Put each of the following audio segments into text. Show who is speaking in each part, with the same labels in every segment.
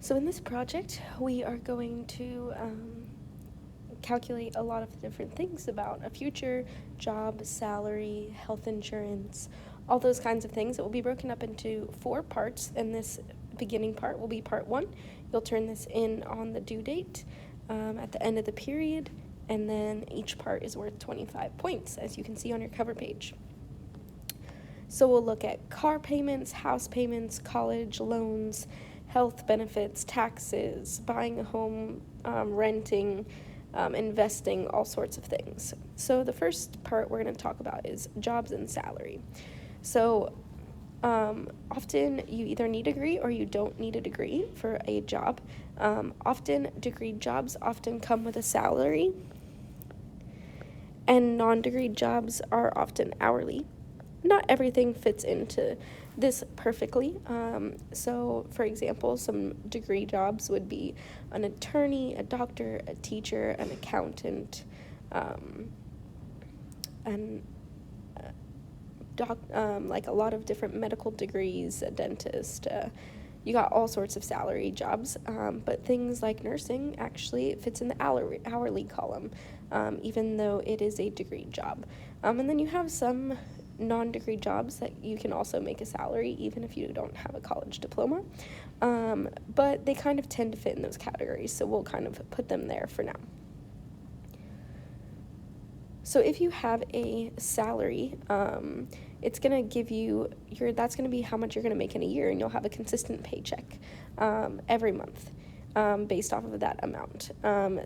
Speaker 1: So in this project, we are going to calculate a lot of different things about a future job, salary, health insurance, all those kinds of things. It will be broken up into 4 parts, and this beginning part will be part 1. You'll turn this in on the due date at the end of the period, and then each part is worth 25 points, as you can see on your cover page. So we'll look at car payments, house payments, college loans, health benefits, taxes, buying a home, renting, investing, all sorts of things. So the first part we're going to talk about is jobs and salary. So often you either need a degree or you don't need a degree for a job. Often degree jobs often come with a salary, and non-degree jobs are often hourly. Not everything fits into this perfectly. So, for example, some degree jobs would be an attorney, a doctor, a teacher, an accountant, like a lot of different medical degrees, a dentist. You got all sorts of salary jobs, but things like nursing actually fits in the hourly column, even though it is a degree job. And then you have some non-degree jobs that you can also make a salary even if you don't have a college diploma, but they kind of tend to fit in those categories, so we'll kind of put them there for now. So if you have a salary, it's going to give you that's going to be how much you're going to make in a year, and you'll have a consistent paycheck every month based off of that amount.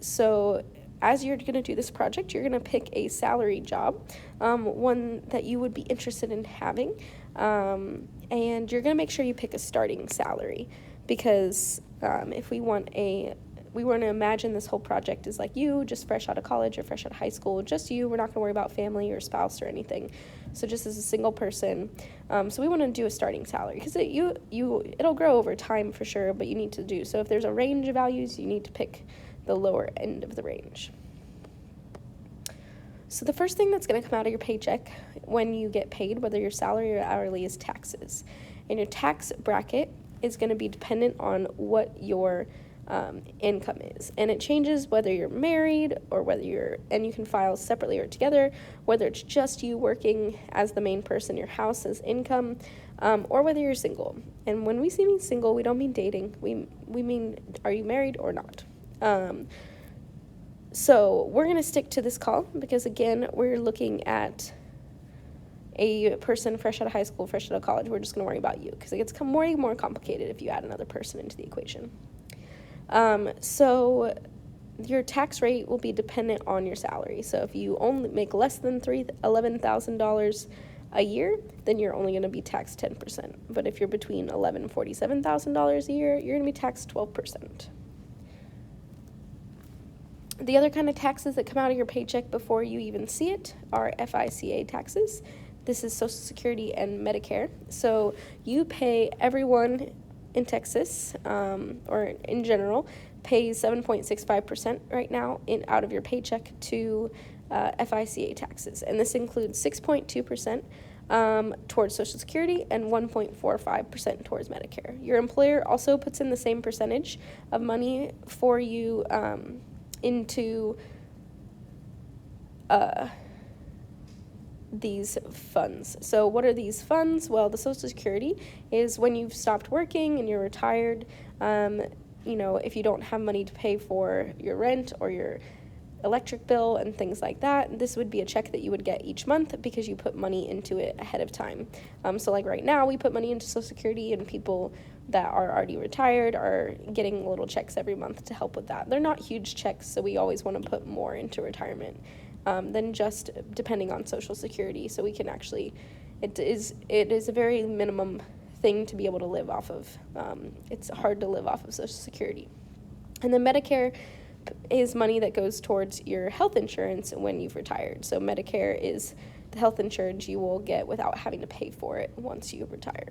Speaker 1: So as you're going to do this project, you're going to pick a salary job, one that you would be interested in having, and you're going to make sure you pick a starting salary, because if we want to imagine this whole project is like you, just fresh out of college or fresh out of high school, just you. We're not going to worry about family or spouse or anything. So just as a single person. So we want to do a starting salary, because it'll grow over time for sure, but you need to do. So if there's a range of values, you need to pick the lower end of the range. So the first thing that's going to come out of your paycheck when you get paid, whether your salary or hourly, is taxes. And your tax bracket is going to be dependent on what your income is, and it changes whether you're married or and you can file separately or together, whether it's just you working as the main person, your house as income, or whether you're single. And when we mean single, we don't mean dating. We mean, are you married or not? So we're going to stick to this call because, again, we're looking at a person fresh out of high school, fresh out of college. We're just going to worry about you, because it gets way more complicated if you add another person into the equation. So your tax rate will be dependent on your salary. So if you only make less than $11,000 a year, then you're only going to be taxed 10%. But if you're between $11,000 and $47,000 a year, you're going to be taxed 12%. The other kind of taxes that come out of your paycheck before you even see it are FICA taxes. This is Social Security and Medicare. So you pay, everyone in Texas, or in general, pays 7.65% right now out of your paycheck to FICA taxes. And this includes 6.2% towards Social Security and 1.45% towards Medicare. Your employer also puts in the same percentage of money for you into these funds. So what are these funds? Well, the Social Security is when you've stopped working and you're retired. If you don't have money to pay for your rent or your electric bill and things like that, this would be a check that you would get each month because you put money into it ahead of time. So like right now, we put money into Social Security, and people that are already retired are getting little checks every month to help with that. They're not huge checks, so we always want to put more into retirement than just depending on Social Security. So we can actually, it is a very minimum thing to be able to live off of. It's hard to live off of Social Security. And then Medicare is money that goes towards your health insurance when you've retired. So Medicare is the health insurance you will get without having to pay for it once you retire.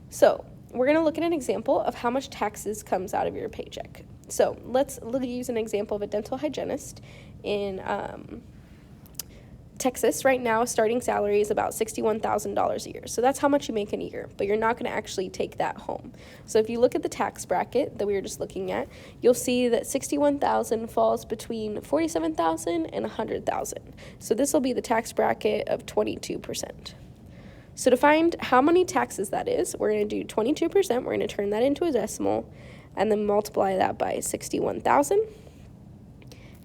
Speaker 1: So we're going to look at an example of how much taxes comes out of your paycheck. So let's use an example of a dental hygienist in Texas right now, starting salary is about $61,000 a year. So that's how much you make in a year, but you're not going to actually take that home. So if you look at the tax bracket that we were just looking at, you'll see that 61,000 falls between 47,000 and 100,000. So this will be the tax bracket of 22%. So to find how many taxes that is, we're going to do 22%. We're going to turn that into a decimal and then multiply that by 61,000.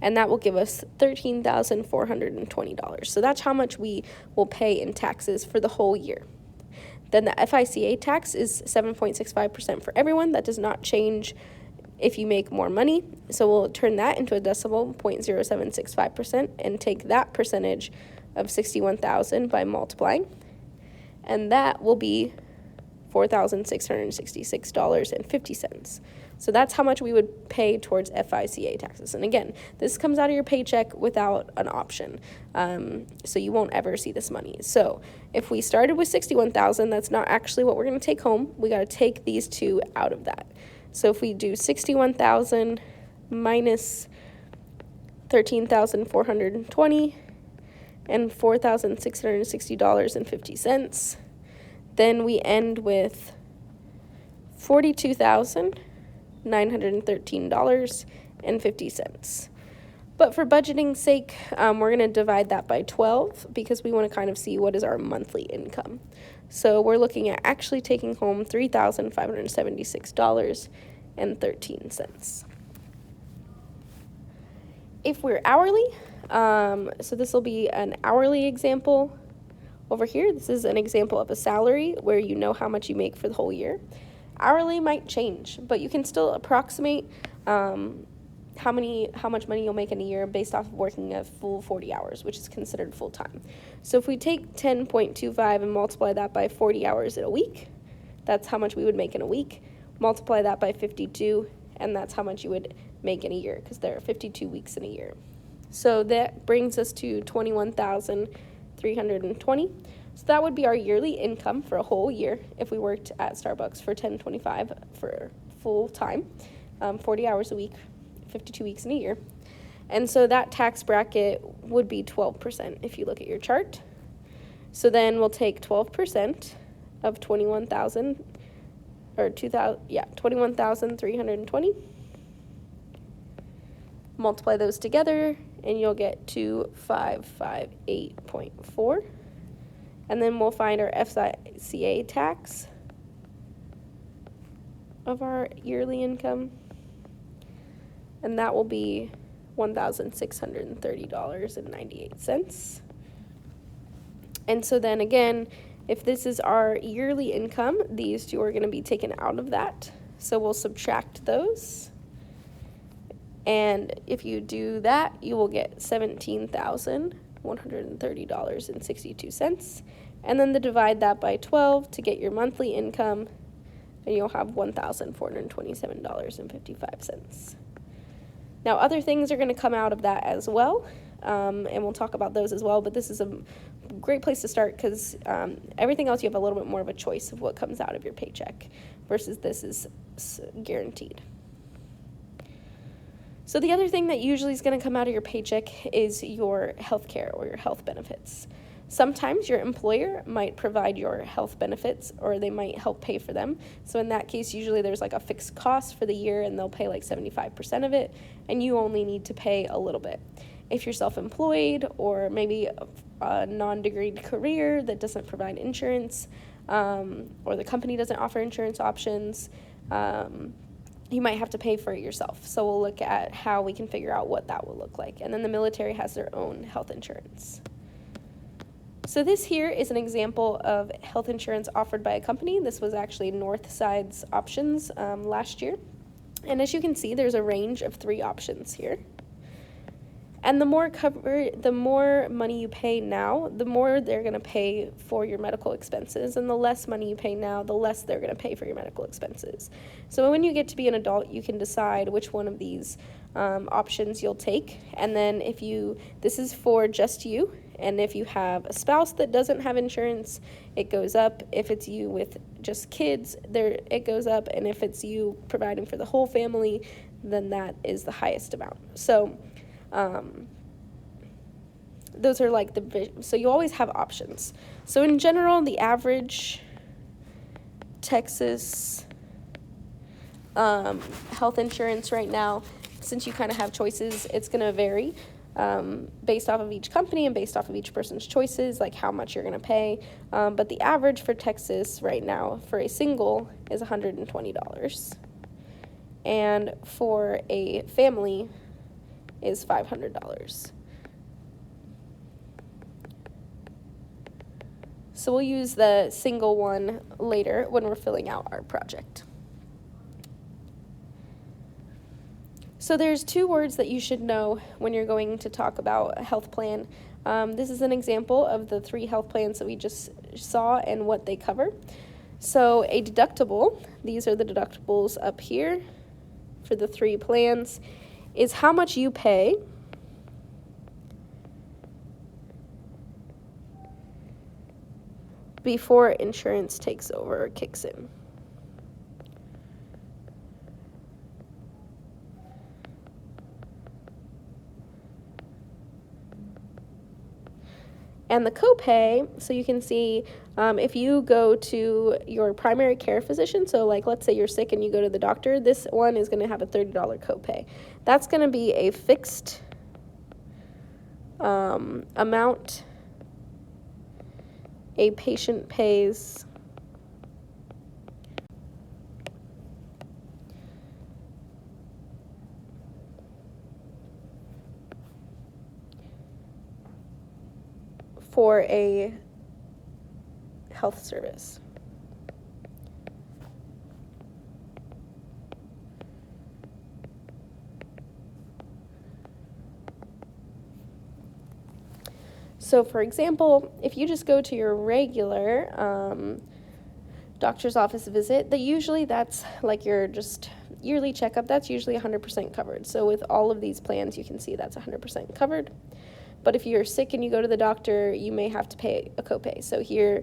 Speaker 1: And that will give us $13,420. So that's how much we will pay in taxes for the whole year. Then the FICA tax is 7.65% for everyone. That does not change if you make more money. So we'll turn that into a decimal, 0.0765%, and take that percentage of 61,000 by multiplying. And that will be $4,666.50. So that's how much we would pay towards FICA taxes. And again, this comes out of your paycheck without an option. So you won't ever see this money. So if we started with 61,000, that's not actually what we're going to take home. We got to take these two out of that. So if we do 61,000 minus 13,420 and $4,660.50, then we end with $42,913.50. But for budgeting sake, we're going to divide that by 12 because we want to kind of see what is our monthly income. So we're looking at actually taking home $3,576.13. If we're hourly, so this will be an hourly example over here. This is an example of a salary where you know how much you make for the whole year. Hourly might change, but you can still approximate how much money you'll make in a year based off of working a full 40 hours, which is considered full-time. So if we take 10.25 and multiply that by 40 hours in a week, that's how much we would make in a week. Multiply that by 52, and that's how much you would make in a year, because there are 52 weeks in a year. So that brings us to 21,320. So that would be our yearly income for a whole year if we worked at Starbucks for 10.25 for full time, 40 hours a week, 52 weeks in a year. And so that tax bracket would be 12% if you look at your chart. So then we'll take 12% of 21,320. Multiply those together and you'll get 2,558.4. And then we'll find our FICA tax of our yearly income, and that will be $1,630.98. And so then again, if this is our yearly income, these two are going to be taken out of that. So we'll subtract those. And if you do that, you will get $17,130.62. And then divide that by 12 to get your monthly income, and you'll have $1,427.55. Now, other things are going to come out of that as well, and we'll talk about those as well, but this is a great place to start because everything else you have a little bit more of a choice of what comes out of your paycheck versus this is guaranteed. So the other thing that usually is going to come out of your paycheck is your health care or your health benefits. Sometimes your employer might provide your health benefits or they might help pay for them. So in that case, usually there's like a fixed cost for the year and they'll pay like 75% of it and you only need to pay a little bit. If you're self-employed or maybe a non-degreed career that doesn't provide insurance or the company doesn't offer insurance options, you might have to pay for it yourself. So we'll look at how we can figure out what that will look like. And then the military has their own health insurance. So this here is an example of health insurance offered by a company. This was actually Northside's options last year. And as you can see, there's a range of 3 options here. And the more money you pay now, the more they're going to pay for your medical expenses. And the less money you pay now, the less they're going to pay for your medical expenses. So when you get to be an adult, you can decide which one of these options you'll take. And then this is for just you. And if you have a spouse that doesn't have insurance, it goes up. If it's you with just kids, it goes up. And if it's you providing for the whole family, then that is the highest amount. So those are like so you always have options. So in general, the average Texas health insurance right now, since you kind of have choices, it's going to vary based off of each company and based off of each person's choices, like how much you're going to pay. But the average for Texas right now for a single is $120. And for a family is $500. So we'll use the single one later when we're filling out our project. So there's 2 words that you should know when you're going to talk about a health plan. This is an example of the 3 health plans that we just saw and what they cover. So a deductible, these are the deductibles up here for the 3 plans, is how much you pay before insurance takes over or kicks in. And the copay, so you can see if you go to your primary care physician, so like let's say you're sick and you go to the doctor, this one is going to have a $30 copay. That's going to be a fixed amount a patient pays for a health service. So for example, if you just go to your regular doctor's office visit, that's like your just yearly checkup, that's usually 100% covered. So with all of these plans, you can see that's 100% covered. But if you're sick and you go to the doctor, you may have to pay a copay. So here,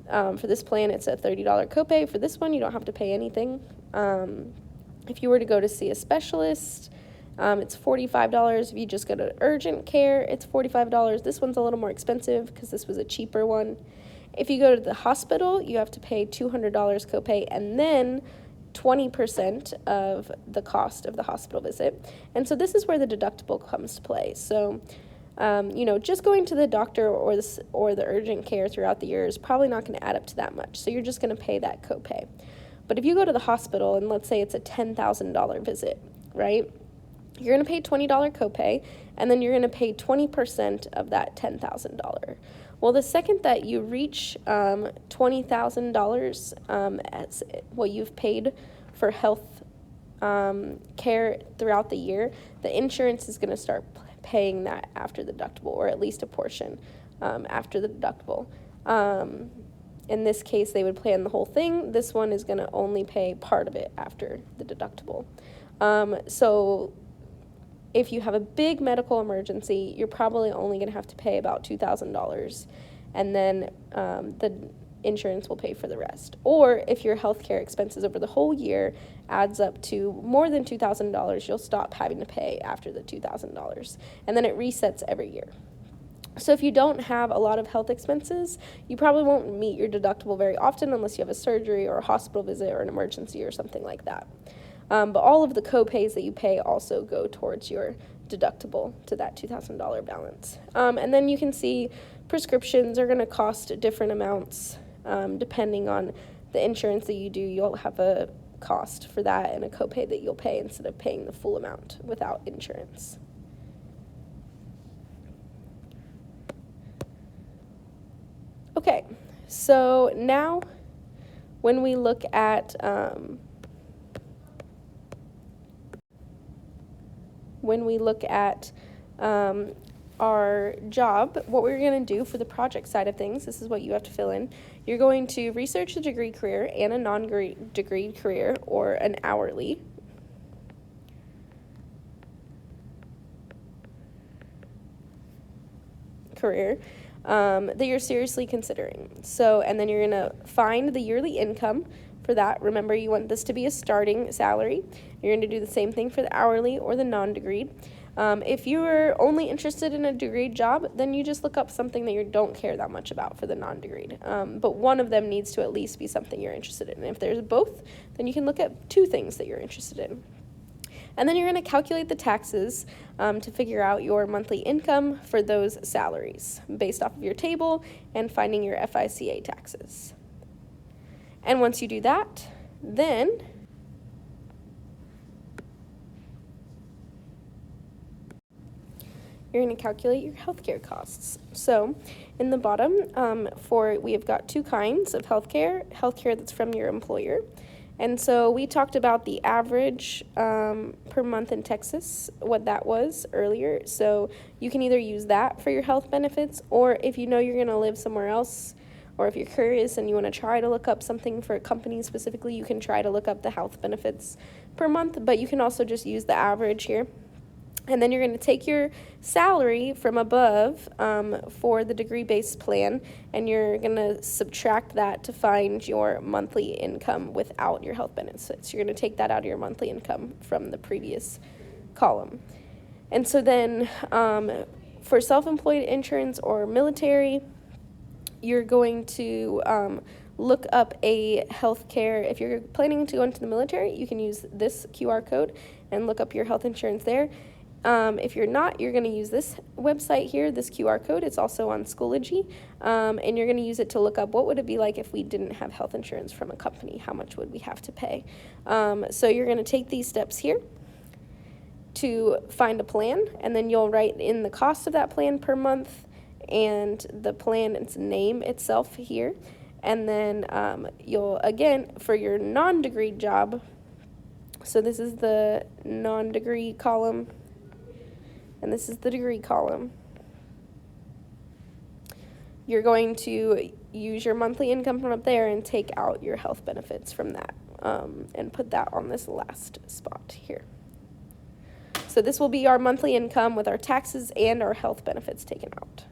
Speaker 1: for this plan, it's a $30 copay. For this one, you don't have to pay anything. If you were to go to see a specialist, it's $45. If you just go to urgent care, it's $45. This one's a little more expensive because this was a cheaper one. If you go to the hospital, you have to pay $200 copay and then 20% of the cost of the hospital visit. And so this is where the deductible comes to play. So, just going to the doctor or the urgent care throughout the year is probably not going to add up to that much. So you're just going to pay that copay. But if you go to the hospital and let's say it's a $10,000 visit, right? You're going to pay $20 copay, and then you're going to pay 20% of that $10,000. Well, the second that you reach $20,000 as what you've paid for health care throughout the year, the insurance is going to start paying that after the deductible, or at least a portion after the deductible. In this case, they would plan the whole thing. This one is going to only pay part of it after the deductible. So if you have a big medical emergency, you're probably only going to have to pay about $2,000, and then the insurance will pay for the rest. Or if your healthcare expenses over the whole year adds up to more than $2,000, you'll stop having to pay after the $2,000, and then it resets every year. So if you don't have a lot of health expenses, you probably won't meet your deductible very often unless you have a surgery or a hospital visit or an emergency or something like that. But all of the co-pays that you pay also go towards your deductible to that $2,000 balance. And then you can see prescriptions are going to cost different amounts depending on the insurance that you do. You'll have a cost for that and a copay that you'll pay instead of paying the full amount without insurance. Okay, so now when we look at our job, what we're going to do for the project side of things, this is what you have to fill in. You're going to research a degree career and a non-degree career, or an hourly. Career that you're seriously considering. So, and then you're going to find the yearly income for that. Remember, you want this to be a starting salary. You're going to do the same thing for the hourly or the non-degree. If you're only interested in a degreed job, then you just look up something that you don't care that much about for the non-degreed. But one of them needs to at least be something you're interested in. If there's both, then you can look at 2 things that you're interested in. And then you're going to calculate the taxes to figure out your monthly income for those salaries based off of your table and finding your FICA taxes. And once you do that, then you're going to calculate your healthcare costs. So in the bottom, we have got 2 kinds of healthcare that's from your employer. And so we talked about the average per month in Texas, what that was earlier. So you can either use that for your health benefits, or if you know you're going to live somewhere else, or if you're curious and you want to try to look up something for a company specifically, you can try to look up the health benefits per month, but you can also just use the average here. And then you're going to take your salary from above for the degree-based plan, and you're going to subtract that to find your monthly income without your health benefits. You're going to take that out of your monthly income from the previous column. And so then for self-employed insurance or military, you're going to look up a healthcare. If you're planning to go into the military, you can use this QR code and look up your health insurance there. If you're not, you're going to use this website here, this QR code. It's also on Schoology, and you're going to use it to look up what would it be like if we didn't have health insurance from a company. How much would we have to pay? So you're going to take these steps here to find a plan, and then you'll write in the cost of that plan per month and the plan, its name itself here. And then you'll, again, for your non-degree job, so this is the non-degree column, and this is the degree column. You're going to use your monthly income from up there and take out your health benefits from that and put that on this last spot here. So this will be our monthly income with our taxes and our health benefits taken out.